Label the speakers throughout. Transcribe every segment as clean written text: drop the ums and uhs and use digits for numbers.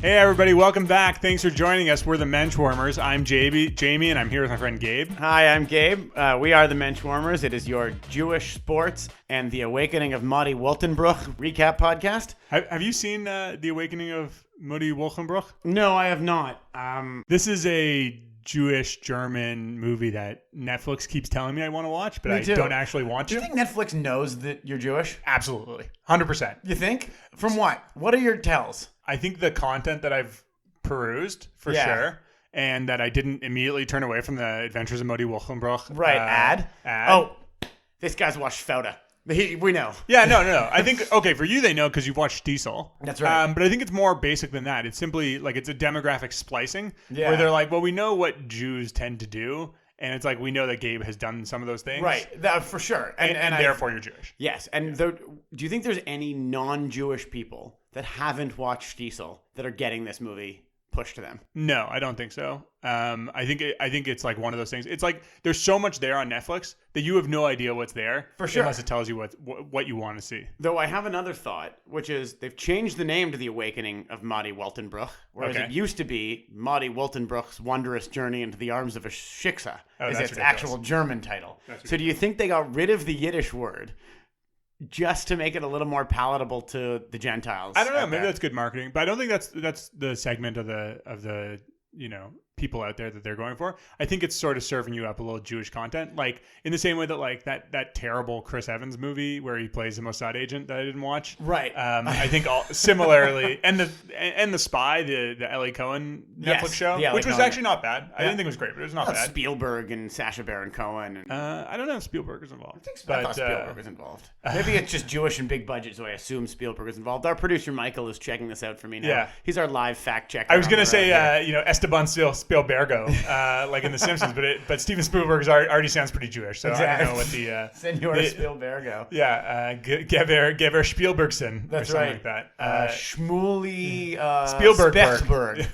Speaker 1: Hey everybody, welcome back. Thanks for joining us. We're the Menschwarmers. I'm Jamie, and I'm here with my friend Gabe.
Speaker 2: Hi, I'm Gabe. We are the Menschwarmers. It is your Jewish sports and the Awakening of Madi Woltenbruch recap podcast.
Speaker 1: Have you seen The Awakening of Madi Woltenbruch?
Speaker 2: No, I have not.
Speaker 1: This is a Jewish-German movie that Netflix keeps telling me I want to watch, but I don't actually want to.
Speaker 2: Do you think Netflix knows that you're Jewish?
Speaker 1: Absolutely. 100%.
Speaker 2: You think? From what? What are your tells?
Speaker 1: I think the content that I've perused, for sure, and that I didn't immediately turn away from the Adventures of Modi Wolkenbruch.
Speaker 2: Right, ad. Oh, this guy's watched Fauda. We know.
Speaker 1: Yeah, no. I think, okay, for you they know because you've watched Diesel.
Speaker 2: That's right.
Speaker 1: But I think it's more basic than that. It's simply, like, it's a demographic splicing where they're like, well, we know what Jews tend to do. And it's like, we know that Gabe has done some of those things.
Speaker 2: Right, for sure.
Speaker 1: And therefore you're Jewish.
Speaker 2: Yes. And do you think there's any non-Jewish people that haven't watched Diesel that are getting this movie pushed to them?
Speaker 1: No, I don't think so. I think it's like one of those things. It's like there's so much there on Netflix that you have no idea what's there.
Speaker 2: For sure.
Speaker 1: Unless it tells you what you want to see.
Speaker 2: Though I have another thought, which is they've changed the name to The Awakening of Madi Woltenbruch, whereas it used to be Madi Woltenbruch's Wondrous Journey into the Arms of a Shiksa is its actual German title. So do you think they got rid of the Yiddish word just to make it a little more palatable to the Gentiles?
Speaker 1: I don't know. Maybe that's good marketing, but I don't think that's the segment of the people out there that they're going for. I think it's sort of serving you up a little Jewish content, like in the same way that like that terrible Chris Evans movie where he plays a Mossad agent that I didn't watch.
Speaker 2: Right.
Speaker 1: I think similarly, and the Spy, the Ellie Cohen Netflix show, which was actually not bad. I didn't think it was great, but it was not bad.
Speaker 2: Spielberg and Sacha Baron Cohen. And,
Speaker 1: I don't know if Spielberg is involved.
Speaker 2: I thought Spielberg was involved. Maybe it's just Jewish and big budget, so I assume Spielberg is involved. Our producer Michael is checking this out for me now.
Speaker 1: Yeah.
Speaker 2: He's our live fact checker.
Speaker 1: I was going to say, Esteban Spielbergo, like in The Simpsons, but Steven Spielberg already sounds pretty Jewish, so I don't know what the
Speaker 2: Senor Spielbergo.
Speaker 1: Yeah, Gever Spielbergson.
Speaker 2: That's
Speaker 1: or something
Speaker 2: right.
Speaker 1: like that.
Speaker 2: Shmuley
Speaker 1: Spielberg.
Speaker 2: Speckberg.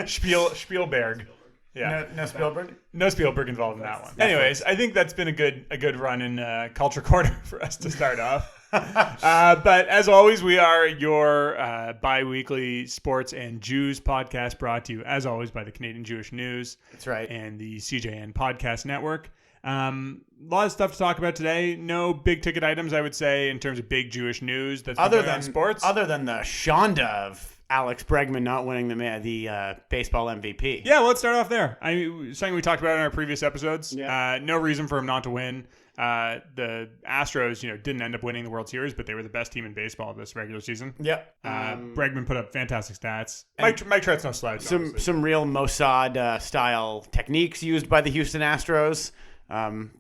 Speaker 1: Spielberg. Yeah.
Speaker 2: No Spielberg?
Speaker 1: No Spielberg involved in that one. Anyways, I think that's been a good run in Culture Corner for us to start off. But as always, we are your bi-weekly sports and Jews podcast brought to you, as always, by the Canadian Jewish News.
Speaker 2: That's right.
Speaker 1: And the CJN Podcast Network. A lot of stuff to talk about today. No big ticket items, I would say, in terms of big Jewish news that's been going on in sports.
Speaker 2: Other than the Shonda of Alex Bregman not winning the baseball MVP.
Speaker 1: Yeah, well, let's start off there. Something we talked about in our previous episodes.
Speaker 2: Yeah.
Speaker 1: No reason for him not to win. The Astros, didn't end up winning the World Series, but they were the best team in baseball this regular season.
Speaker 2: Yep.
Speaker 1: Bregman put up fantastic stats. Mike Trout's no slouch.
Speaker 2: Some real Mossad style techniques used by the Houston Astros.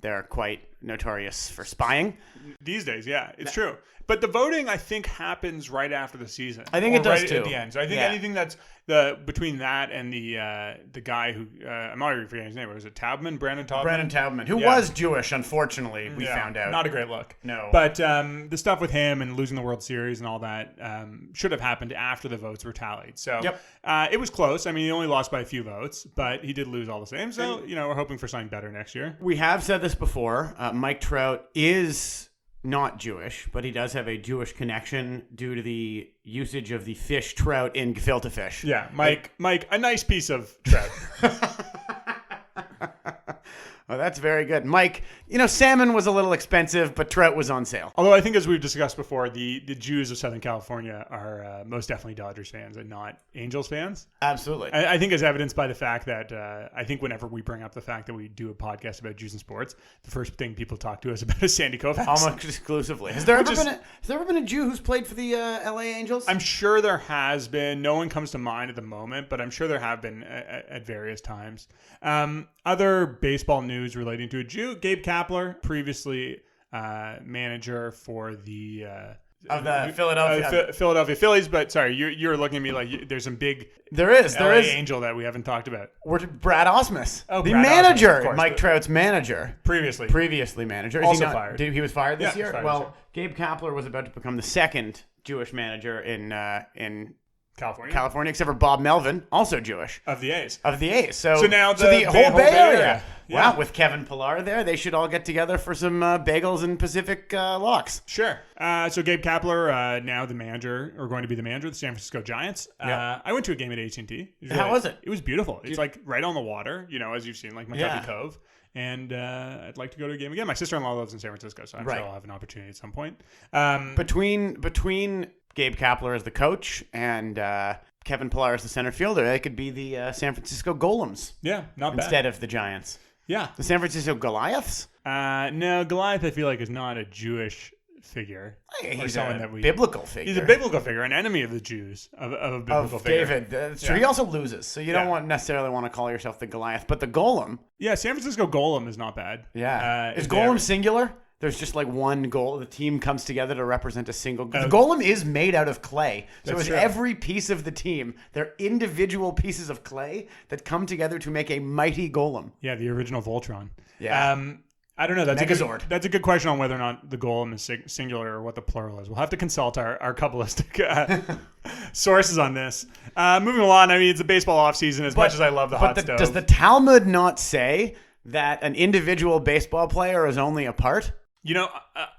Speaker 2: They're quite notorious for spying
Speaker 1: these days. Yeah, it's true. But the voting, I think, happens right after the season.
Speaker 2: I think it does
Speaker 1: right
Speaker 2: too.
Speaker 1: At the end. So I think anything that's between that and the guy who I'm already forgetting his name. Was it Taubman? Brandon Taubman,
Speaker 2: who was Jewish, unfortunately. We found out.
Speaker 1: Not a great look.
Speaker 2: No.
Speaker 1: But the stuff with him and losing the World Series and all that should have happened after the votes were tallied. So it was close. I mean, he only lost by a few votes, but he did lose all the same. So we're hoping for something better next year.
Speaker 2: We have said this before. Mike Trout is not Jewish, but he does have a Jewish connection due to the usage of the fish trout in gefilte fish.
Speaker 1: Yeah, Mike, a nice piece of trout.
Speaker 2: Oh, that's very good. Mike, salmon was a little expensive, but trout was on sale.
Speaker 1: Although I think, as we've discussed before, the Jews of Southern California are most definitely Dodgers fans and not Angels fans.
Speaker 2: Absolutely.
Speaker 1: I think as evidenced by the fact that I think whenever we bring up the fact that we do a podcast about Jews and sports, the first thing people talk to us about is Sandy Koufax.
Speaker 2: Almost exclusively. Has there ever been a Jew who's played for the LA Angels?
Speaker 1: I'm sure there has been. No one comes to mind at the moment, but I'm sure there have been at various times. Other baseball news relating to a Jew, Gabe Kapler, previously manager for the Philadelphia Phillies. But sorry, you're looking at me like there's some big
Speaker 2: there is
Speaker 1: angel that we haven't talked about.
Speaker 2: We're Brad Osmus,
Speaker 1: the
Speaker 2: Brad manager,
Speaker 1: Osmus, course,
Speaker 2: Mike Trout's manager,
Speaker 1: previously
Speaker 2: manager.
Speaker 1: Is also fired.
Speaker 2: He was fired this year.
Speaker 1: Fired this year.
Speaker 2: Gabe Kapler was about to become the second Jewish manager in California, except for Bob Melvin, also Jewish.
Speaker 1: Of the A's.
Speaker 2: So
Speaker 1: now
Speaker 2: the whole Bay Area.
Speaker 1: Yeah.
Speaker 2: Wow, with Kevin Pillar there, they should all get together for some bagels and Pacific locks.
Speaker 1: Sure. So Gabe Kapler, now the manager, or going to be the manager of the San Francisco Giants. I went to a game at AT&T.
Speaker 2: How was it?
Speaker 1: It was beautiful. It's like right on the water, as you've seen, like McCovey Cove. And I'd like to go to a game again. My sister-in-law lives in San Francisco, so I'm sure I'll have an opportunity at some point.
Speaker 2: Between Gabe Kapler as the coach and Kevin Pillar as the center fielder, they could be the San Francisco Golems.
Speaker 1: Yeah, not bad.
Speaker 2: Instead of the Giants.
Speaker 1: Yeah.
Speaker 2: The San Francisco Goliaths?
Speaker 1: No, Goliath I feel like is not a Jewish figure.
Speaker 2: He's a biblical figure.
Speaker 1: He's a biblical figure, an enemy of the Jews, of a biblical figure.
Speaker 2: David. That's true. He also loses, so you don't necessarily want to call yourself the Goliath. But the Golem.
Speaker 1: Yeah, San Francisco Golem is not bad.
Speaker 2: Yeah. Is Golem singular? There's just like one goal. The team comes together to represent a single. The golem is made out of clay. So it's every piece of the team. They're individual pieces of clay that come together to make a mighty golem.
Speaker 1: Yeah, the original Voltron.
Speaker 2: Yeah.
Speaker 1: I don't know. That's
Speaker 2: Megazord.
Speaker 1: a good question on whether or not the golem is singular or what the plural is. We'll have to consult our Kabbalistic sources on this. Moving along, I mean, it's a baseball offseason as much as I love the hot stove.
Speaker 2: Does the Talmud not say that an individual baseball player is only a part?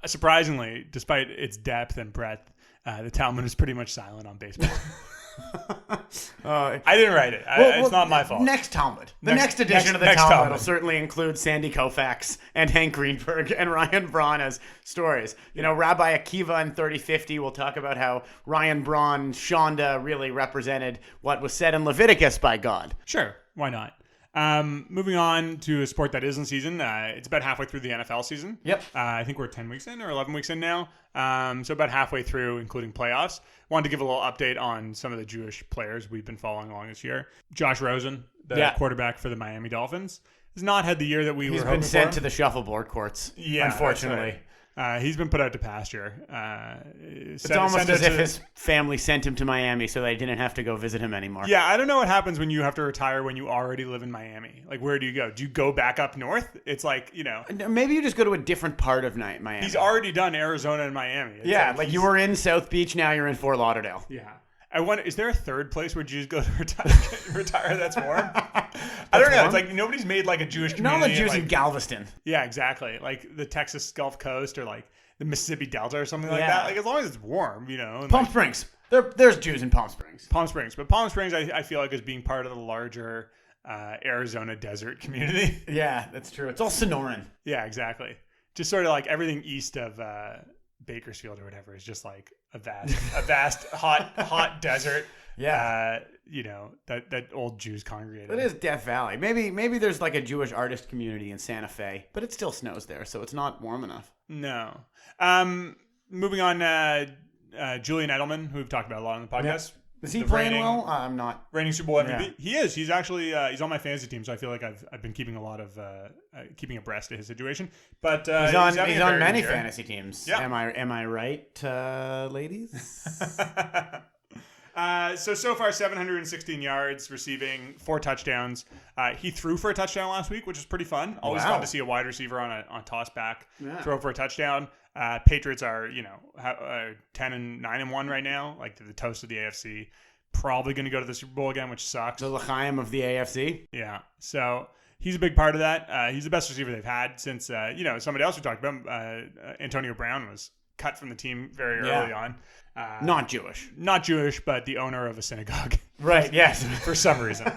Speaker 1: Surprisingly, despite its depth and breadth, the Talmud is pretty much silent on baseball. I didn't write it. It's not my fault.
Speaker 2: Next Talmud. The next edition of the Talmud will certainly include Sandy Koufax and Hank Greenberg and Ryan Braun as stories. Rabbi Akiva in 3050 will talk about how Ryan Braun, Shonda really represented what was said in Leviticus by God.
Speaker 1: Sure. Why not? Moving on to a sport that is in season. It's about halfway through the NFL season.
Speaker 2: Yep.
Speaker 1: I think we're 10 weeks in or 11 weeks in now. So about halfway through, including playoffs. Wanted to give a little update on some of the Jewish players we've been following along this year. Josh Rosen, the quarterback for the Miami Dolphins, has not had the year that we were hoping for.
Speaker 2: He's been sent to the shuffleboard courts, unfortunately.
Speaker 1: He's been put out to pasture.
Speaker 2: It's almost as if his family sent him to Miami so they didn't have to go visit him anymore.
Speaker 1: Yeah, I don't know what happens when you have to retire when you already live in Miami. Like, where do you go? Do you go back up north? It's like,
Speaker 2: Maybe you just go to a different part of Miami.
Speaker 1: He's already done Arizona and Miami.
Speaker 2: It's like you were in South Beach, now you're in Fort Lauderdale.
Speaker 1: Yeah. I wonder, is there a third place where Jews go to retire that's warm? I don't know. It's like nobody's made like a Jewish community.
Speaker 2: Not the Jews in Galveston.
Speaker 1: Yeah, exactly. Like the Texas Gulf Coast or like the Mississippi Delta or something like that. Like as long as it's warm, And
Speaker 2: Palm Springs. There's Jews in Palm Springs.
Speaker 1: But Palm Springs, I feel like is being part of the larger Arizona desert community.
Speaker 2: Yeah, that's true. It's all Sonoran.
Speaker 1: Yeah, exactly. Just sort of like everything east of Bakersfield or whatever is just like a vast hot desert.
Speaker 2: Yeah.
Speaker 1: That old Jews congregated.
Speaker 2: It is Death Valley. Maybe there's like a Jewish artist community in Santa Fe, but it still snows there, so it's not warm enough.
Speaker 1: No. Moving on, Julian Edelman, who we've talked about a lot on the podcast.
Speaker 2: Yep. Is he playing well? I'm not.
Speaker 1: Reigning Super Bowl MVP. Yeah. He is. He's actually he's on my fantasy team, so I feel like I've been keeping a lot of keeping abreast of his situation. But
Speaker 2: he's on many fantasy teams.
Speaker 1: Yeah.
Speaker 2: Am I right, ladies?
Speaker 1: So far 716 yards receiving, 4 touchdowns. He threw for a touchdown last week, which is pretty fun. Always fun to see a wide receiver on a toss back throw for a touchdown. Patriots are 10-9-1 right now, like the toast of the AFC. Probably going to go to the Super Bowl again, which sucks.
Speaker 2: The L'chaim of the AFC.
Speaker 1: Yeah. So he's a big part of that. He's the best receiver they've had since somebody else we talked about. Antonio Brown was cut from the team very early on.
Speaker 2: Not Jewish,
Speaker 1: but the owner of a synagogue.
Speaker 2: Right. Yes.
Speaker 1: For some reason.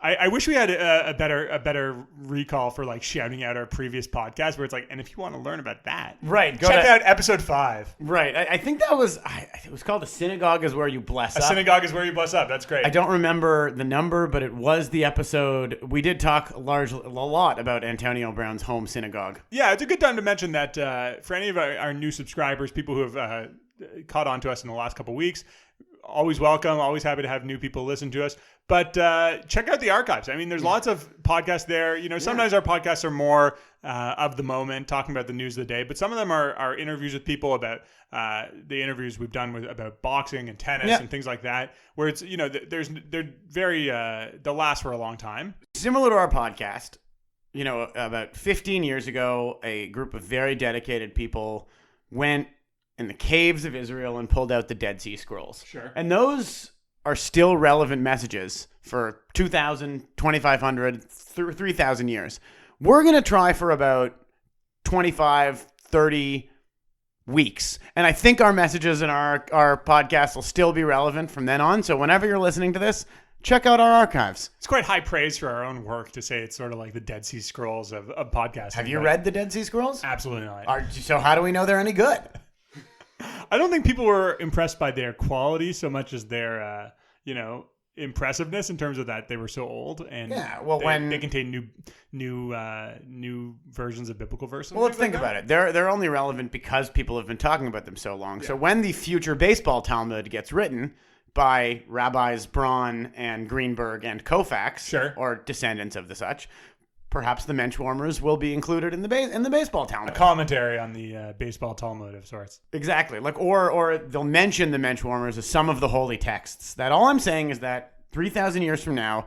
Speaker 1: I wish we had a better recall for like shouting out our previous podcast where it's like, and if you want to learn about that,
Speaker 2: right,
Speaker 1: check out episode 5.
Speaker 2: Right. I think that was it was called "A Synagogue is Where You Bless Up."
Speaker 1: A synagogue is where you bless up. That's great.
Speaker 2: I don't remember the number, but it was the episode. We did talk a lot about Antonio Brown's home synagogue.
Speaker 1: Yeah, it's a good time to mention that for any of our new subscribers, people who have caught on to us in the last couple of weeks. Always welcome. Always happy to have new people listen to us. But check out the archives. I mean, there's lots of podcasts there. Sometimes our podcasts are more of the moment, talking about the news of the day. But some of them are interviews with people about the interviews we've done about boxing and tennis and things like that. Where it's they're very they'll last for a long time.
Speaker 2: Similar to our podcast, about 15 years ago, a group of very dedicated people went in the caves of Israel and pulled out the Dead Sea Scrolls.
Speaker 1: Sure.
Speaker 2: And those are still relevant messages for 2,000, 2,500, 3,000 years. We're going to try for about 25, 30 weeks. And I think our messages and our podcast will still be relevant from then on. So whenever you're listening to this, check out our archives.
Speaker 1: It's quite high praise for our own work to say it's sort of like the Dead Sea Scrolls of podcasting.
Speaker 2: Have you read the Dead Sea Scrolls?
Speaker 1: Absolutely not.
Speaker 2: So how do we know they're any good?
Speaker 1: I don't think people were impressed by their quality so much as their, impressiveness in terms of that they were so old and they contain new versions of biblical verses.
Speaker 2: Well, let's think about it. They're only relevant because people have been talking about them so long. Yeah. So when the future baseball Talmud gets written by rabbis Braun and Greenberg and Koufax,
Speaker 1: sure,
Speaker 2: or descendants of the such, perhaps the Menschwarmers will be included in the baseball Talmud.
Speaker 1: A commentary on the baseball Talmud of sorts.
Speaker 2: Exactly. Or they'll mention the Menschwarmers as some of the holy texts. That all I'm saying is that 3,000 years from now,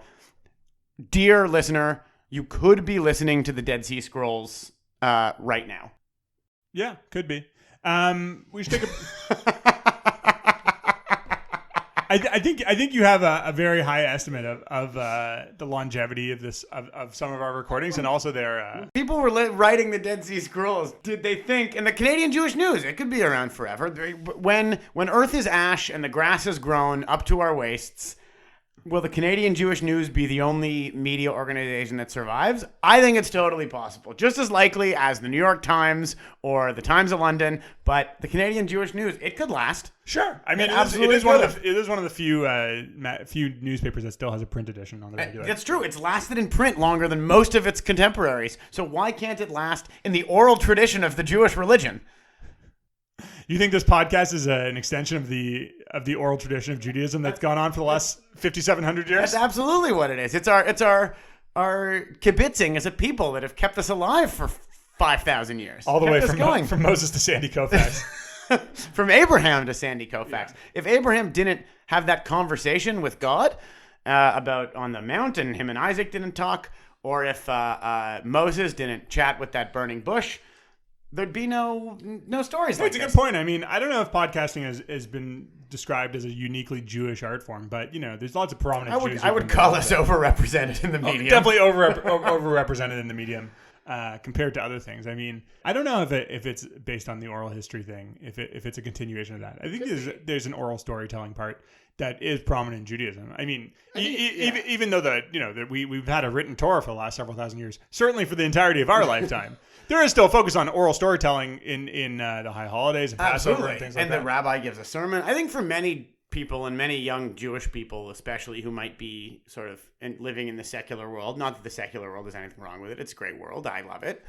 Speaker 2: dear listener, you could be listening to the Dead Sea Scrolls right now.
Speaker 1: Yeah, could be. We should take a... I think you have a very high estimate of the longevity of this of some of our recordings and also their
Speaker 2: people were writing the Dead Sea Scrolls. Did they think in the Canadian Jewish News it could be around forever? When Earth is ash and the grass has grown up to our waists, will the Canadian Jewish News be the only media organization that survives? I think it's totally possible. Just as likely as the New York Times or the Times of London, but the Canadian Jewish News, it could last.
Speaker 1: Sure. I mean, it is one of the few newspapers that still has a print edition on the regular.
Speaker 2: That's true. It's lasted in print longer than most of its contemporaries. So why can't it last in the oral tradition of the Jewish religion?
Speaker 1: You think this podcast is an extension of the oral tradition of Judaism that's gone on for the last 5,700 years?
Speaker 2: That's absolutely what it is. It's our kibitzing as a people that have kept us alive for 5,000 years.
Speaker 1: All the way from Moses to Sandy Koufax.
Speaker 2: From Abraham to Sandy Koufax. Yeah. If Abraham didn't have that conversation with God about on the mountain, him and Isaac didn't talk, or if Moses didn't chat with that burning bush, there'd be no stories like this.
Speaker 1: That's a good point. I mean, I don't know if podcasting has been described as a uniquely Jewish art form, but, there's lots of prominent Jews.
Speaker 2: I would call us overrepresented in the medium.
Speaker 1: Definitely overrepresented in the medium compared to other things. I mean, I don't know if it's based on the oral history thing, if it's a continuation of that. I think there's an oral storytelling part that is prominent in Judaism. I mean, even though that we've had a written Torah for the last several thousand years, certainly for the entirety of our lifetime. There is still a focus on oral storytelling in the high holidays and Passover and things like that.
Speaker 2: And the rabbi gives a sermon. I think for many people and many young Jewish people, especially who might be sort of living in the secular world, not that the secular world has anything wrong with it. It's a great world. I love it.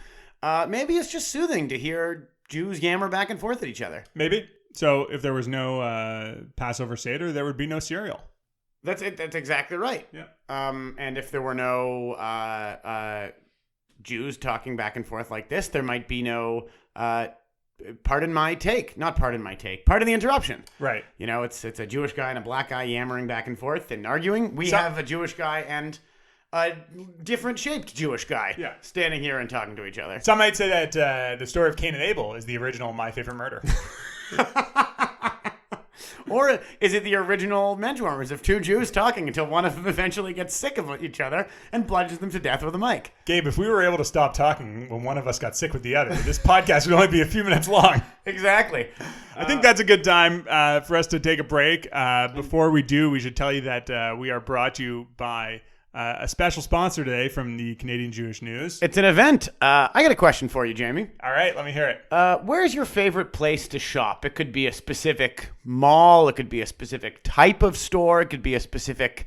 Speaker 2: Maybe it's just soothing to hear Jews yammer back and forth at each other.
Speaker 1: Maybe. So if there was no Passover Seder, there would be no cereal.
Speaker 2: That's it. That's exactly right.
Speaker 1: Yeah.
Speaker 2: And if there were no Jews talking back and forth like this, there might be no pardon the interruption.
Speaker 1: Right.
Speaker 2: It's a Jewish guy and a black guy yammering back and forth and arguing. We have a Jewish guy and a different shaped Jewish guy standing here and talking to each other.
Speaker 1: Some might say that the story of Cain and Abel is the original My Favorite Murder.
Speaker 2: Or is it the original Menschwarmers of two Jews talking until one of them eventually gets sick of each other and bludgeons them to death with a mic?
Speaker 1: Gabe, if we were able to stop talking when one of us got sick with the other, this podcast would only be a few minutes long.
Speaker 2: Exactly.
Speaker 1: I think that's a good time for us to take a break. Before we do, we should tell you that we are brought to you by a special sponsor today from the Canadian Jewish News.
Speaker 2: It's an event. I got a question for you, Jamie.
Speaker 1: All right, let me hear it.
Speaker 2: Where's your favorite place to shop? It could be a specific mall. It could be a specific type of store. It could be a specific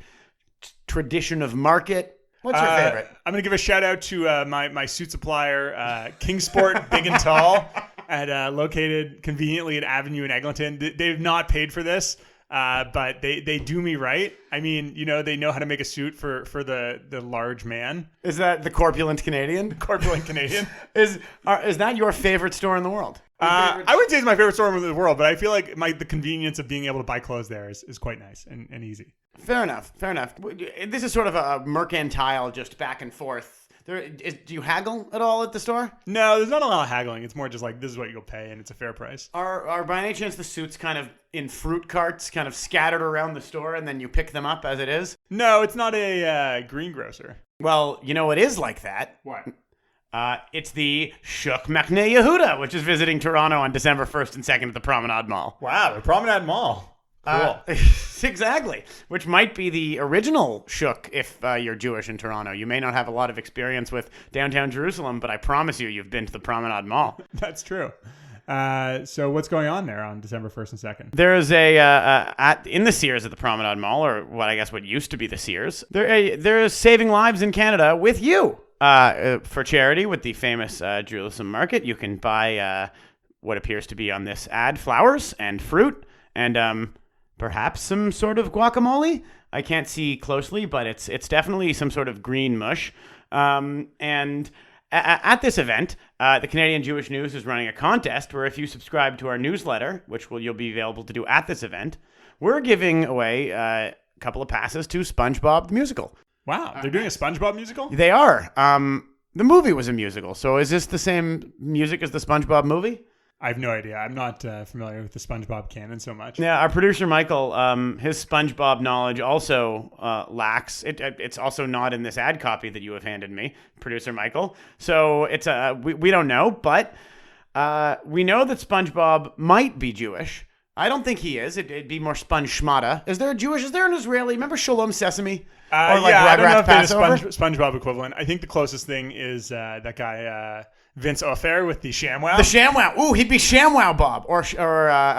Speaker 2: tradition of market. What's your favorite?
Speaker 1: I'm going to give a shout out to my suit supplier, Kingsport Big and Tall, located conveniently at Avenue in Eglinton. They've not paid for this. But they do me right. I mean, they know how to make a suit for the large man.
Speaker 2: Is that the corpulent Canadian?
Speaker 1: The corpulent Canadian.
Speaker 2: Is that your favorite store in the world?
Speaker 1: I wouldn't say it's my favorite store in the world, but I feel like the convenience of being able to buy clothes there is quite nice and easy.
Speaker 2: Fair enough. This is sort of a mercantile, just back and forth. Do you haggle at all at the store?
Speaker 1: No, there's not a lot of haggling. It's more just like, this is what you'll pay, and it's a fair price.
Speaker 2: Are by any chance the suits kind of in fruit carts, kind of scattered around the store, and then you pick them up as it is?
Speaker 1: No, it's not a greengrocer.
Speaker 2: Well, you know it is like that.
Speaker 1: What?
Speaker 2: It's the Shook Macna Yehuda, which is visiting Toronto on December 1st and 2nd at the Promenade Mall.
Speaker 1: Wow, the Promenade Mall. Cool.
Speaker 2: Exactly. Which might be the original Shook if you're Jewish in Toronto. You may not have a lot of experience with downtown Jerusalem, but I promise you've been to the Promenade Mall.
Speaker 1: That's true. So what's going on there on December 1st and 2nd?
Speaker 2: There's in the Sears at the Promenade Mall, or what used to be the Sears, there's Saving Lives in Canada with you for charity with the famous Jerusalem Market. You can buy what appears to be on this ad flowers and fruit and perhaps some sort of guacamole. I can't see closely, but it's definitely some sort of green mush. And at this event, the Canadian Jewish News is running a contest where if you subscribe to our newsletter, which you'll be available to do at this event, we're giving away a couple of passes to SpongeBob the Musical.
Speaker 1: Wow, they're doing a SpongeBob musical?
Speaker 2: They are. The movie was a musical, so is this the same music as the SpongeBob movie?
Speaker 1: I have no idea. I'm not familiar with the SpongeBob canon so much.
Speaker 2: Yeah, our producer Michael, his SpongeBob knowledge also lacks. It's also not in this ad copy that you have handed me, producer Michael. So it's we don't know, but we know that SpongeBob might be Jewish. I don't think he is. It'd be more Sponge Schmata. Is there an Israeli? Remember Shalom Sesame?
Speaker 1: Or like I don't know if there's a SpongeBob equivalent. I think the closest thing is that guy Vince Ofer with the ShamWow.
Speaker 2: The ShamWow. Ooh, he'd be ShamWow Bob or ShamWow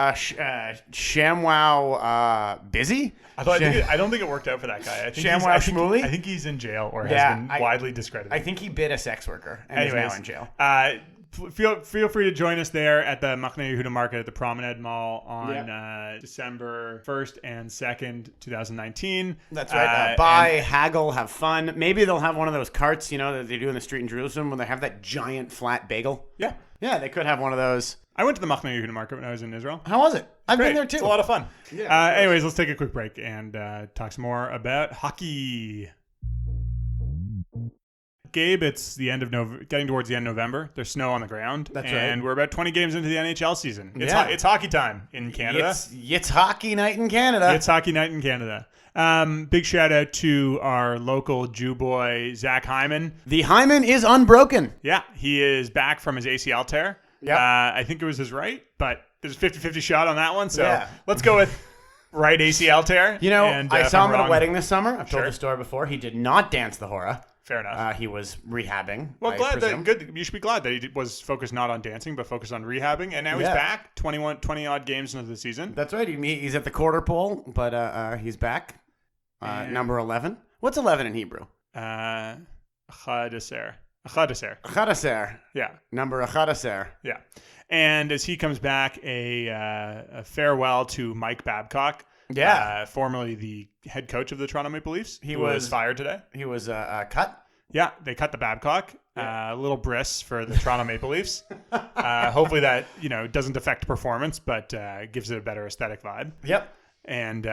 Speaker 2: Busy.
Speaker 1: I don't think it worked out for that guy.
Speaker 2: ShamWow Shmuley.
Speaker 1: I think he's in jail or has been widely discredited.
Speaker 2: I think he bit a sex worker and is now in jail.
Speaker 1: Feel free to join us there at the Machne Yehuda Market at the Promenade Mall on December 1st and 2nd, 2019.
Speaker 2: That's right. Buy, haggle, have fun. Maybe they'll have one of those carts, that they do in the street in Jerusalem when they have that giant flat bagel.
Speaker 1: Yeah.
Speaker 2: Yeah, they could have one of those.
Speaker 1: I went to the Machne Yehuda Market when I was in Israel.
Speaker 2: How was it? I've been there too.
Speaker 1: It's a lot of fun.
Speaker 2: Yeah,
Speaker 1: anyways, let's take a quick break and talk some more about hockey. Gabe, it's the end of getting towards the end of November. There's snow on the ground.
Speaker 2: That's right.
Speaker 1: And we're about 20 games into the NHL season. It's hockey time in Canada.
Speaker 2: It's hockey night in Canada.
Speaker 1: It's hockey night in Canada. Big shout out to our local Jew boy, Zach Hyman.
Speaker 2: The Hyman is unbroken.
Speaker 1: Yeah, he is back from his ACL tear.
Speaker 2: Yep.
Speaker 1: I think it was his right, but there's a 50-50 shot on that one. So let's go with right ACL tear.
Speaker 2: I saw him at a wedding this summer. I've told the story before. He did not dance the hora.
Speaker 1: Fair enough.
Speaker 2: He was rehabbing.
Speaker 1: Well, good. You should be glad that he was focused not on dancing, but focused on rehabbing. And now he's back, 20 odd games into the season.
Speaker 2: That's right. He's at the quarter pole, but he's back. Number 11. What's 11 in Hebrew?
Speaker 1: Achadaser.
Speaker 2: Yeah. Number Achadaser.
Speaker 1: Yeah. And as he comes back, a farewell to Mike Babcock.
Speaker 2: Yeah.
Speaker 1: Formerly the head coach of the Toronto Maple Leafs.
Speaker 2: He was
Speaker 1: fired today.
Speaker 2: He was cut.
Speaker 1: Yeah, they cut the Babcock. A little bris for the Toronto Maple Leafs. Hopefully that doesn't affect performance, but gives it a better aesthetic vibe.
Speaker 2: Yep.
Speaker 1: And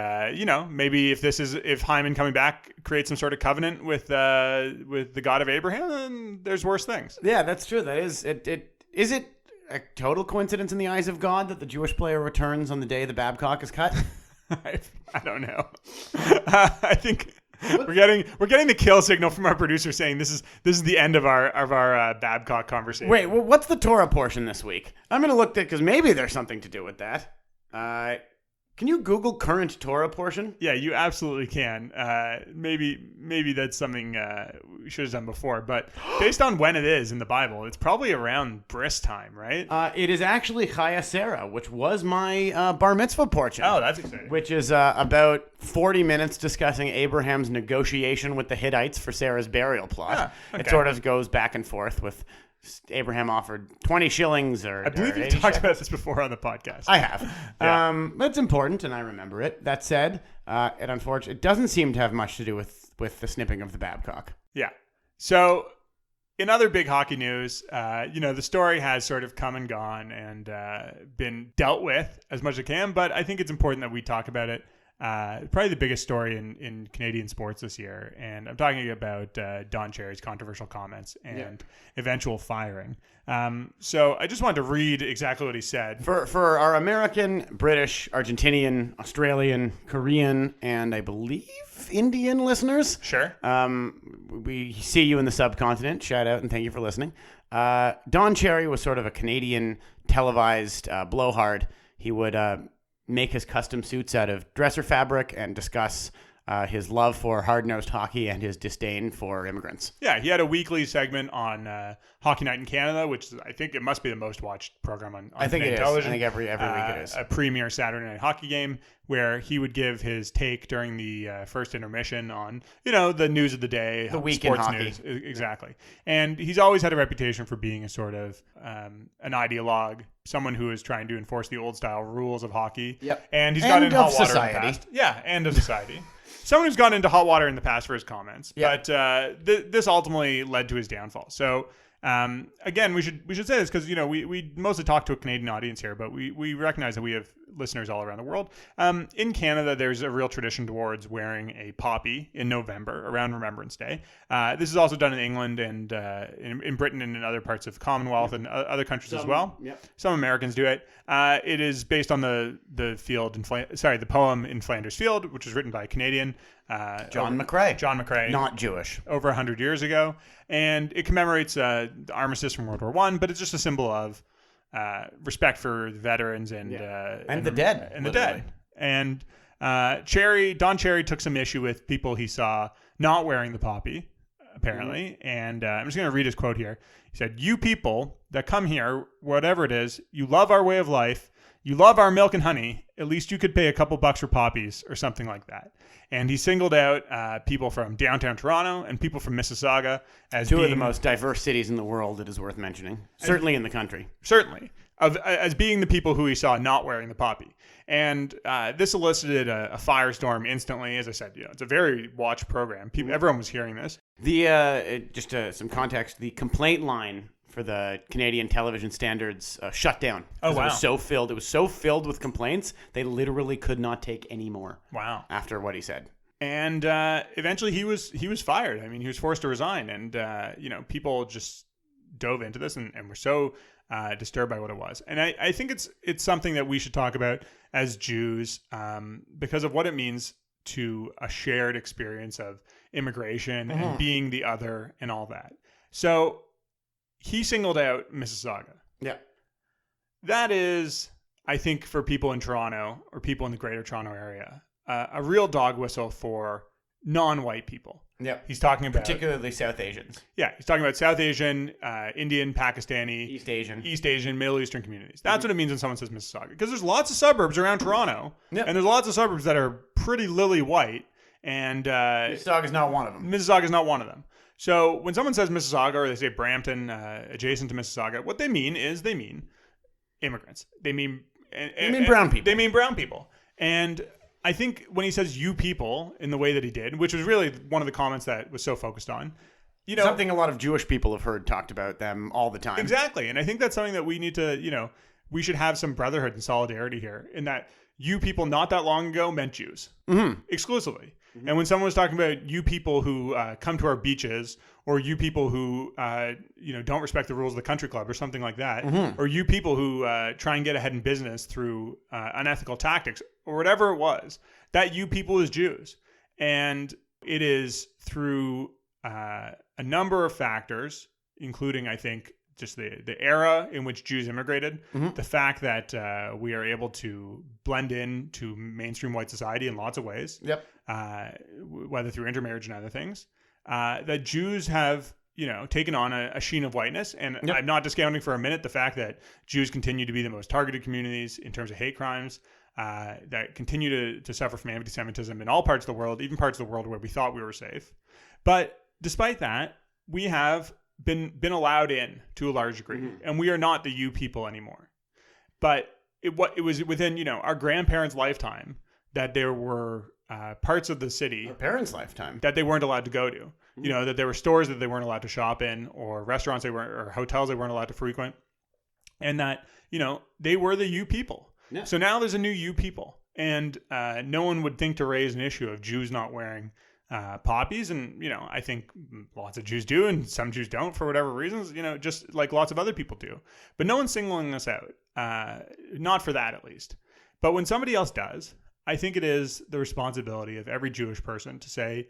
Speaker 1: maybe if Hyman coming back creates some sort of covenant with the God of Abraham, then there's worse things.
Speaker 2: Yeah, that's true. That is it. Is it a total coincidence in the eyes of God that the Jewish player returns on the day the Babcock is cut?
Speaker 1: I don't know. I think we're getting the kill signal from our producer saying this is the end of our Babcock conversation.
Speaker 2: Wait, what's the Torah portion this week? I'm gonna look at because maybe there's something to do with that. Can you Google current Torah portion?
Speaker 1: Yeah, you absolutely can. Maybe that's something we should have done before. But based on when it is in the Bible, it's probably around bris time, right?
Speaker 2: It is actually Chaya Sarah, which was my bar mitzvah portion.
Speaker 1: Oh, that's exciting.
Speaker 2: Which is about 40 minutes discussing Abraham's negotiation with the Hittites for Sarah's burial plot.
Speaker 1: Ah, okay.
Speaker 2: It sort of goes back and forth with Abraham offered 20 shillings I
Speaker 1: believe you've talked about this before on the podcast.
Speaker 2: I have.
Speaker 1: Yeah.
Speaker 2: That's important, and I remember it. That said, it doesn't seem to have much to do with the snipping of the Babcock.
Speaker 1: Yeah. So, in other big hockey news, the story has sort of come and gone and been dealt with as much as it can, but I think it's important that we talk about it probably the biggest story in Canadian sports this year. And I'm talking about Don Cherry's controversial comments and eventual firing. So I just wanted to read exactly what he said.
Speaker 2: For our American, British, Argentinian, Australian, Korean, and I believe Indian listeners.
Speaker 1: Sure.
Speaker 2: We see you in the subcontinent. Shout out and thank you for listening. Don Cherry was sort of a Canadian televised blowhard. He would make his custom suits out of dresser fabric and discuss his love for hard-nosed hockey and his disdain for immigrants.
Speaker 1: Yeah, he had a weekly segment on Hockey Night in Canada, which I think it must be the most watched program on
Speaker 2: I think
Speaker 1: Canadian
Speaker 2: it is.
Speaker 1: television.
Speaker 2: I think every week it is.
Speaker 1: A premier Saturday night hockey game where he would give his take during the first intermission on, the news of the day.
Speaker 2: The week
Speaker 1: sports
Speaker 2: in hockey.
Speaker 1: News. Exactly. And he's always had a reputation for being a sort of an ideologue, someone who is trying to enforce the old-style rules of hockey.
Speaker 2: Yep.
Speaker 1: And he's got in hot water
Speaker 2: society.
Speaker 1: in the past. Yeah, and of society. Someone who's gone into hot water in the past for his comments, but this ultimately led to his downfall. So again, we should say this because we mostly talk to a Canadian audience here, but we recognize that we have listeners all around the world. In Canada, there's a real tradition towards wearing a poppy in November around Remembrance Day. This is also done in England and in Britain and in other parts of the Commonwealth and other countries as well.
Speaker 2: Yep.
Speaker 1: Some Americans do it. It is based on the poem In Flanders Field, which was written by a Canadian.
Speaker 2: John McCrae.
Speaker 1: John McCrae.
Speaker 2: Not Jewish.
Speaker 1: Over 100 years ago. And it commemorates the armistice from World War I, but it's just a symbol of respect for veterans and
Speaker 2: the dead.
Speaker 1: And the dead. And Don Cherry took some issue with people he saw not wearing the poppy, apparently. Mm-hmm. And I'm just going to read his quote here. He said, "You people that come here, whatever it is, you love our way of life. You love our milk and honey. At least you could pay a couple bucks for poppies," or something like that. And he singled out people from downtown Toronto and people from Mississauga as
Speaker 2: two of the most diverse cities in the world. It is worth mentioning, certainly in the country.
Speaker 1: Certainly, as being the people who he saw not wearing the poppy. And this elicited a firestorm instantly. As I said, it's a very watched program. Everyone was hearing this.
Speaker 2: Just some context. The complaint line for the Canadian television standards shut down.
Speaker 1: Oh, wow.
Speaker 2: It was so filled with complaints, they literally could not take any more.
Speaker 1: Wow.
Speaker 2: After what he said.
Speaker 1: And eventually he was fired. I mean, he was forced to resign. And, people just dove into this and were so disturbed by what it was. And I think it's something that we should talk about as Jews because of what it means to a shared experience of immigration and being the other and all that. So he singled out Mississauga.
Speaker 2: Yeah.
Speaker 1: That is, I think, for people in Toronto or people in the greater Toronto area, a real dog whistle for non-white people.
Speaker 2: Yeah.
Speaker 1: He's talking about...
Speaker 2: particularly South Asians.
Speaker 1: Yeah. He's talking about South Asian, Indian, Pakistani...
Speaker 2: East Asian,
Speaker 1: Middle Eastern communities. That's what it means when someone says Mississauga. Because there's lots of suburbs around Toronto. Yeah. And there's lots of suburbs that are pretty lily white. And...
Speaker 2: Mississauga's not one of them.
Speaker 1: Mississauga's not one of them. So when someone says Mississauga or they say Brampton adjacent to Mississauga, what they mean is they mean immigrants. They mean
Speaker 2: brown people.
Speaker 1: They mean brown people. And I think when he says you people in the way that he did, which was really one of the comments that was so focused on,
Speaker 2: something a lot of Jewish people have heard talked about them all the time.
Speaker 1: Exactly. And I think that's something that we need to, we should have some brotherhood and solidarity here in that you people not that long ago meant Jews exclusively. Mm-hmm. And when someone was talking about you people who come to our beaches, or you people who don't respect the rules of the country club, or something like that, or you people who try and get ahead in business through unethical tactics, or whatever it was, that you people is Jews, and it is through a number of factors, including I think just the era in which Jews immigrated, the fact that we are able to blend in to mainstream white society in lots of ways, whether through intermarriage and other things, that Jews have, taken on a sheen of whiteness. And I'm not discounting for a minute the fact that Jews continue to be the most targeted communities in terms of hate crimes, that continue to suffer from anti-Semitism in all parts of the world, even parts of the world where we thought we were safe. But despite that, we have been allowed in to a large degree, and we are not the you people anymore. But it was within our grandparents' lifetime that there were parts of the city,
Speaker 2: our parents' lifetime,
Speaker 1: that they weren't allowed to go to. That there were stores that they weren't allowed to shop in, or restaurants or hotels they weren't allowed to frequent, and that they were the you people. Yeah. So now there's a new you people, And no one would think to raise an issue of Jews not wearing poppies. And, I think lots of Jews do and some Jews don't for whatever reasons, just like lots of other people do. But no one's singling us out, not for that at least. But when somebody else does, I think it is the responsibility of every Jewish person to say,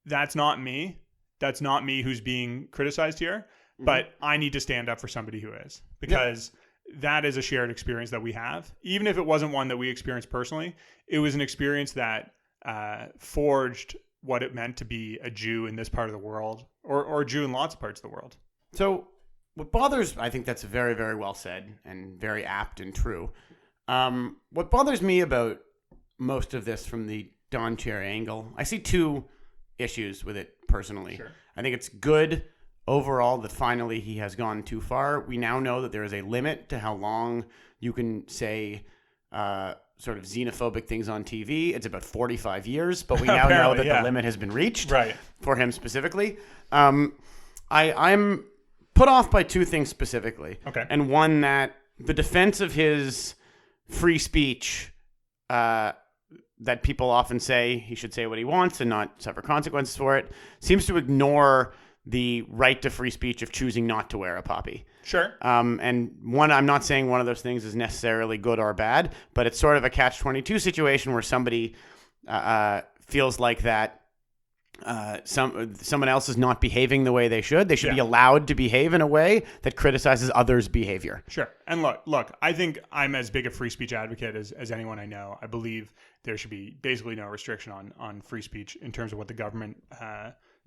Speaker 1: that's not me. That's not me who's being criticized here. But I need to stand up for somebody who is, because that is a shared experience that we have. Even if it wasn't one that we experienced personally, it was an experience that forged what it meant to be a Jew in this part of the world, or a Jew in lots of parts of the world.
Speaker 2: So what bothers, I think that's very, very well said and very apt and true. What bothers me about most of this from the Don Cherry angle, I see two issues with it personally.
Speaker 1: Sure.
Speaker 2: I think it's good overall that finally he has gone too far. We now know that there is a limit to how long you can say sort of xenophobic things on TV. It's about 45 years, but we now know that the limit has been reached for him specifically. I'm put off by two things specifically.
Speaker 1: Okay.
Speaker 2: And one, that the defense of his free speech, that people often say he should say what he wants and not suffer consequences for it, seems to ignore the right to free speech of choosing not to wear a poppy.
Speaker 1: Sure.
Speaker 2: And I'm not saying one of those things is necessarily good or bad, but it's sort of a catch-22 situation where somebody feels like that someone else is not behaving the way they should. They should be allowed to behave in a way that criticizes others' behavior.
Speaker 1: Sure. And look, I think I'm as big a free speech advocate as anyone I know. I believe there should be basically no restriction on free speech in terms of what the government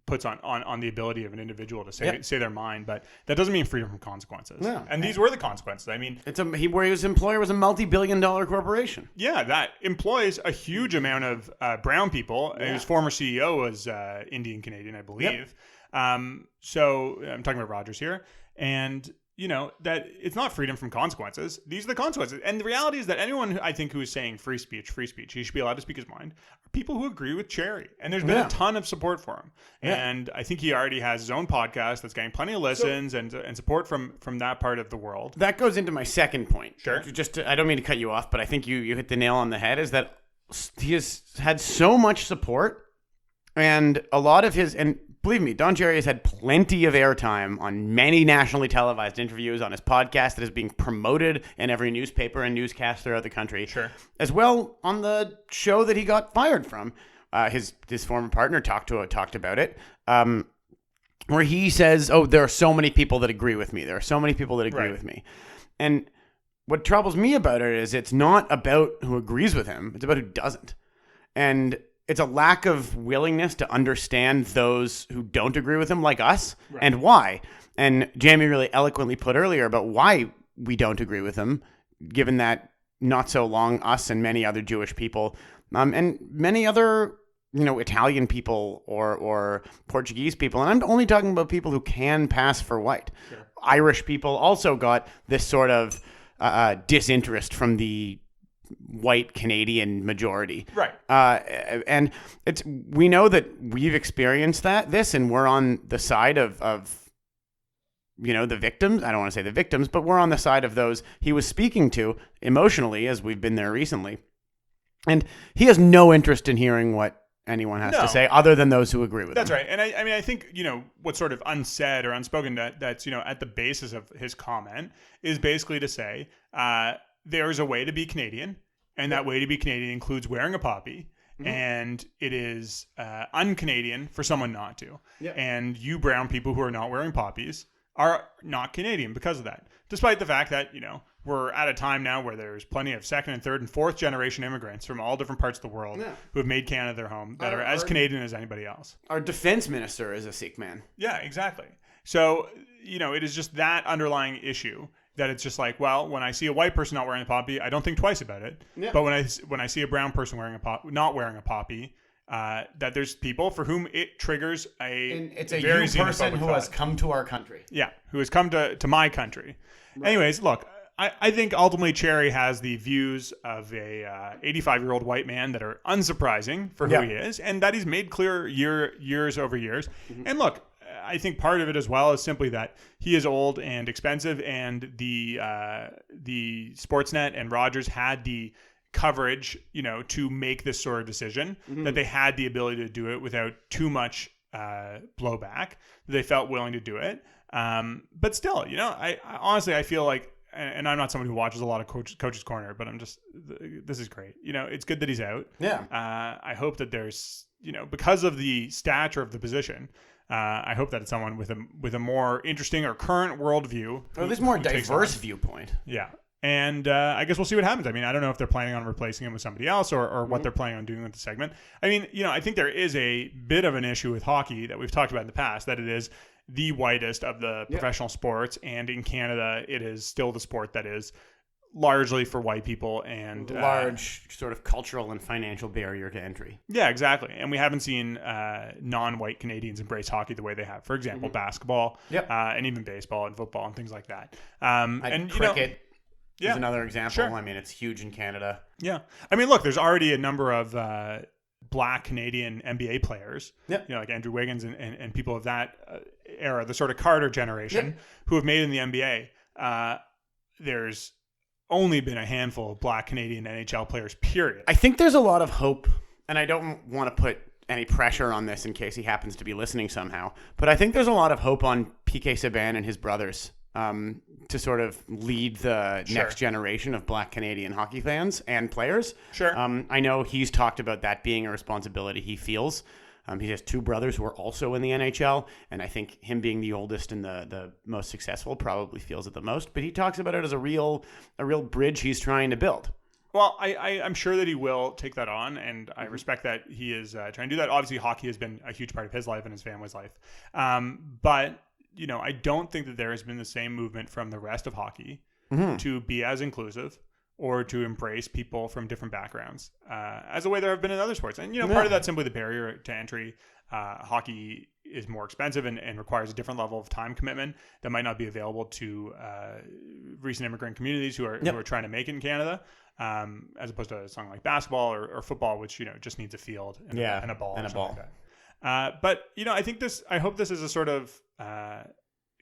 Speaker 1: puts on the ability of an individual to say their mind, but that doesn't mean freedom from consequences.
Speaker 2: No.
Speaker 1: And these were the consequences. I mean,
Speaker 2: where his employer was a multi-billion-dollar corporation.
Speaker 1: Yeah, that employs a huge amount of brown people. Yeah. His former CEO was Indian Canadian, I believe. Yep. So I'm talking about Rogers here, and that it's not freedom from consequences. These are the consequences. And the reality is that anyone I think who is saying free speech, he should be allowed to speak his mind, are people who agree with Cherry. And there's been a ton of support for him. Yeah. And I think he already has his own podcast that's getting plenty of listens and support from that part of the world.
Speaker 2: That goes into my second point.
Speaker 1: Sure.
Speaker 2: I don't mean to cut you off, but I think you hit the nail on the head, is that he has had so much support, and a lot of his, and believe me, Don Cherry has had plenty of airtime on many nationally televised interviews, on his podcast that is being promoted in every newspaper and newscast throughout the country.
Speaker 1: Sure.
Speaker 2: As well on the show that he got fired from. His former partner talked about it, where he says, there are so many people that agree with me. There are so many people that agree with me. And what troubles me about it is it's not about who agrees with him. It's about who doesn't. And it's a lack of willingness to understand those who don't agree with him, like us, and why. And Jamie really eloquently put earlier about why we don't agree with him, given that not so long us and many other Jewish people, and many other Italian people or Portuguese people, and I'm only talking about people who can pass for white. Sure. Irish people also got this sort of disinterest from the white Canadian majority.
Speaker 1: Right.
Speaker 2: And we know that we've experienced this, and we're on the side of the victims. I don't want to say the victims, but we're on the side of those he was speaking to emotionally, as we've been there recently. And he has no interest in hearing what anyone has to say other than those who agree with him.
Speaker 1: That's right. And I think, what's sort of unsaid or unspoken that's, at the basis of his comment is basically to say, there's a way to be Canadian, and that way to be Canadian includes wearing a poppy, and it is un-Canadian for someone not to. Yeah. And you brown people who are not wearing poppies are not Canadian because of that, despite the fact that, we're at a time now where there's plenty of second and third and fourth generation immigrants from all different parts of the world who have made Canada their home that are as Canadian as anybody else.
Speaker 2: Our defense minister is a Sikh man.
Speaker 1: Yeah, exactly. So, it is just that underlying issue that it's just like, well, when I see a white person not wearing a poppy, I don't think twice about it. Yeah. But when I see a brown person not wearing a poppy, that there's people for whom it triggers
Speaker 2: it's a very person who has come to our country.
Speaker 1: Yeah, who has come to my country. Right. Anyways, look, I think ultimately Cherry has the views of a 85-year-old white man that are unsurprising for who he is, and that he's made clear years over years. Mm-hmm. And look, I think part of it as well is simply that he is old and expensive, and the Sportsnet and Rogers had the coverage, to make this sort of decision, that they had the ability to do it without too much blowback. They felt willing to do it. But still, I honestly, I feel like, and I'm not someone who watches a lot of Coach's Corner, but this is great. It's good that he's out.
Speaker 2: Yeah.
Speaker 1: I hope that there's, because of the stature of the position, I hope that it's someone with a more interesting or current worldview.
Speaker 2: Or there's more diverse viewpoint.
Speaker 1: Yeah. And I guess we'll see what happens. I mean, I don't know if they're planning on replacing him with somebody else or what they're planning on doing with the segment. I mean, I think there is a bit of an issue with hockey that we've talked about in the past, that it is the whitest of the professional sports. And in Canada, it is still the sport that is largely for white people and
Speaker 2: large sort of cultural and financial barrier to entry.
Speaker 1: Yeah, exactly. And we haven't seen non-white Canadians embrace hockey the way they have. For example, basketball, and even baseball and football and things like that.
Speaker 2: And cricket. Is another example. Sure. I mean, it's huge in Canada.
Speaker 1: Yeah. I mean, look, there's already a number of Black Canadian NBA players, like Andrew Wiggins and people of that era, the sort of Carter generation, who have made it in the NBA. There's only been a handful of Black Canadian NHL players, period.
Speaker 2: I think there's a lot of hope, and I don't want to put any pressure on this in case he happens to be listening somehow, but I think there's a lot of hope on PK Subban and his brothers to sort of lead the next generation of Black Canadian hockey fans and players.
Speaker 1: Sure.
Speaker 2: I know he's talked about that being a responsibility he feels. He has two brothers who are also in the NHL, and I think him being the oldest and the most successful probably feels it the most. But he talks about it as a real bridge he's trying to build.
Speaker 1: Well, I'm sure that he will take that on, and I respect that he is trying to do that. Obviously, hockey has been a huge part of his life and his family's life. But I don't think that there has been the same movement from the rest of hockey to be as inclusive or to embrace people from different backgrounds as a way there have been in other sports. And, part of that's simply the barrier to entry. Hockey is more expensive and requires a different level of time commitment that might not be available to recent immigrant communities who are trying to make it in Canada, as opposed to something like basketball or football, which, just needs a field and a ball.
Speaker 2: And a ball.
Speaker 1: Like that. But, I hope this is a sort of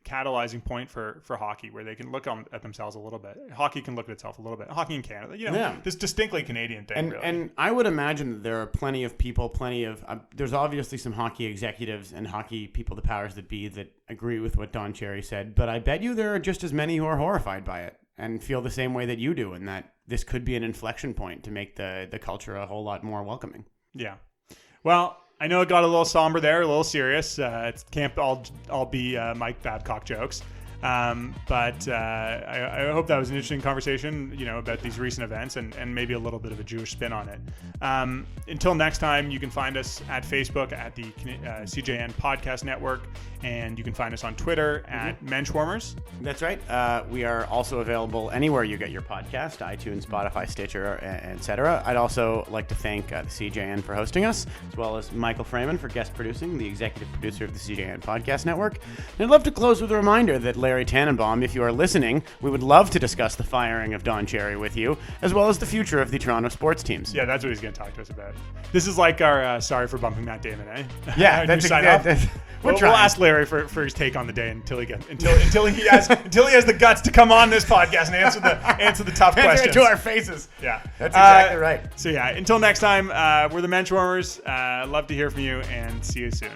Speaker 1: catalyzing point for hockey where they can look at themselves a little bit. Hockey can look at itself a little bit. Hockey in Canada, this distinctly Canadian thing.
Speaker 2: And,
Speaker 1: really.
Speaker 2: And I would imagine that there are plenty of people, there's obviously some hockey executives and hockey people, the powers that be, that agree with what Don Cherry said. But I bet you there are just as many who are horrified by it and feel the same way that you do, and that this could be an inflection point to make the culture a whole lot more welcoming. Yeah.
Speaker 1: Well, I know it got a little somber there, a little serious. It can't all be Mike Babcock jokes. But I hope that was an interesting conversation, about these recent events and maybe a little bit of a Jewish spin on it. Until next time, you can find us at Facebook at the CJN Podcast Network, and you can find us on Twitter at Menschwarmers.
Speaker 2: That's right. We are also available anywhere you get your podcast, iTunes, Spotify, Stitcher, etc. I'd also like to thank the CJN for hosting us, as well as Michael Freeman for guest producing, the executive producer of the CJN Podcast Network. And I'd love to close with a reminder that Larry Tannenbaum, if you are listening, we would love to discuss the firing of Don Cherry with you, as well as the future of the Toronto sports teams.
Speaker 1: Yeah, that's what he's going to talk to us about. This is like our sorry for bumping Matt Damon, eh?
Speaker 2: Yeah,
Speaker 1: that's exactly. We'll ask Larry for his take on the day until he has the guts to come on this podcast and answer the tough questions
Speaker 2: to our faces.
Speaker 1: Yeah,
Speaker 2: that's exactly right.
Speaker 1: So yeah, until next time, we're the Menschwarmers. Love to hear from you, and see you soon.